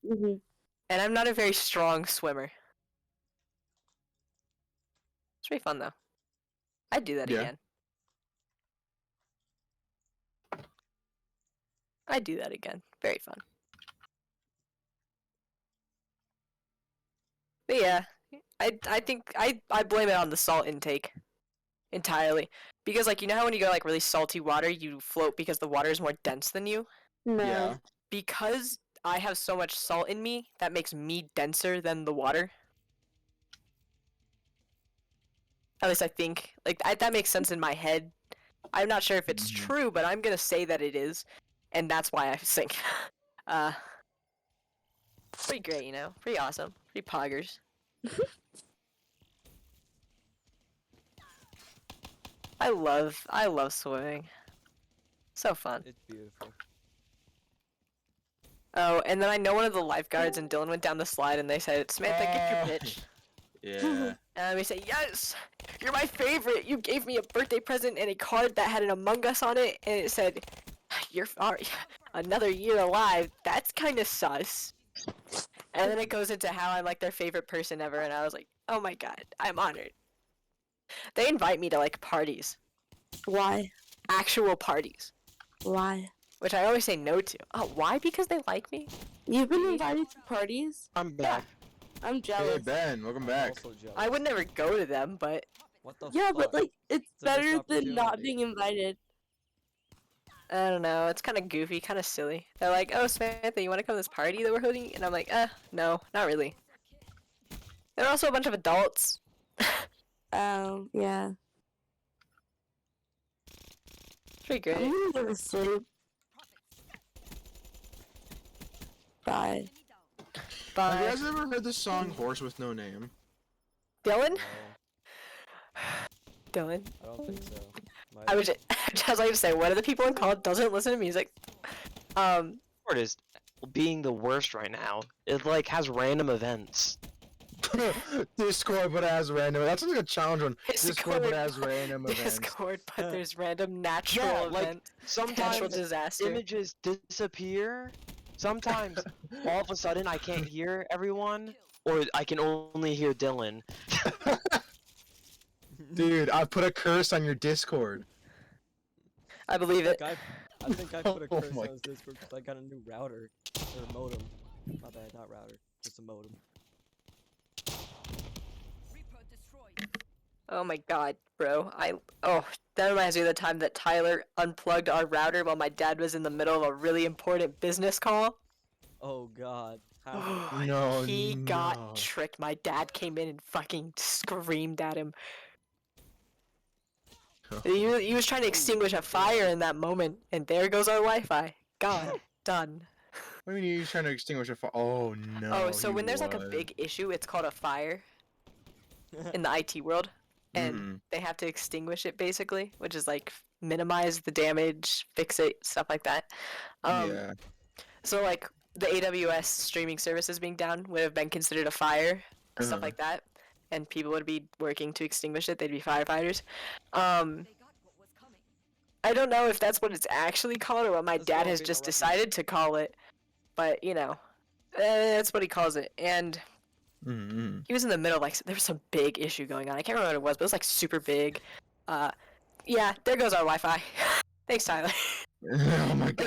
Mhm. And I'm not a very strong swimmer. It's pretty fun though. I'd do that Yeah. again. I'd do that again. Very fun. But yeah, I think I blame it on the salt intake entirely. Because like you know how when you go like really salty water, you float because the water is more dense than you? No. Yeah. Because I have so much salt in me, that makes me denser than the water. At least I think. Like that makes sense in my head. I'm not sure if it's true, but I'm gonna say that it is, and that's why I sink. Pretty great, you know. Pretty awesome. Pretty poggers. I love swimming. So fun. It's beautiful. Oh, and then I know one of the lifeguards and Dylan went down the slide and they said, Samantha, get your pitch. Yeah. And we say, yes, you're my favorite. You gave me a birthday present and a card that had an Among Us on it, and it said, you're another year alive. That's kind of sus. And then it goes into how I'm like their favorite person ever, and I was like, oh my god, I'm honored. They invite me to like parties, Why? actual parties, Why? which I always say no to. Oh, why? Because they like me? You've been invited to parties? I'm back. I'm Hey jealous. Ben, welcome I'm back. also jealous. I would never go to them, but What the Yeah, fuck? but like, it's It's a missed better than not opportunity. being invited. I don't know. It's kind of goofy, kind of silly. They're like, "Oh, Samantha, you want to come to this party that we're holding?" And I'm like, no, not really." There are also a bunch of adults. Yeah. Pretty great. I'm gonna go to sleep. Bye. Have you Bye, guys ever heard the song "Horse with No Name"? Dylan. No, Dylan. I don't think so. I was just like to say, one of the people in college doesn't listen to music. Discord is being the worst right now. It like has random events. Discord, but as random. That's like a challenge one. Discord, but Discord, as random events. Discord, but there's random natural Yeah, like, event, natural Sometimes disaster. images disappear. Sometimes all of a sudden I can't hear everyone, or I can only hear Dylan. Dude, I put a curse on your Discord. I believe it. I think I put a Oh curse my on his Discord because I got a new router. Or modem. My bad, not router. Just a modem. Oh my god, bro. That reminds me of the time that Tyler unplugged our router while my dad was in the middle of a really important business call. Oh god. How? No, He no. got tricked. My dad came in and fucking screamed at him. He was trying to extinguish a fire in that moment, and there goes our Wi-Fi. Gone. Done. What do you mean he's trying to extinguish a fire? Oh no. Oh, so he when there's like a was. big issue, it's called a fire in the IT world, and Mhm. they have to extinguish it basically, which is like minimize the damage, fix it, stuff like that. Yeah. So like the AWS streaming services being down would have been considered a fire, stuff Uh-huh. like that, and people would be working to extinguish it. They'd be firefighters. I don't know if that's what it's actually called or what my That's dad all has being just erupted. decided to call it, but you know, that's what he calls it. And Mm-hmm. he was in the middle, like there was some big issue going on. I can't remember what it was, but it was like super big. Yeah, there goes our Wi-Fi. Thanks, Tyler. Oh my god.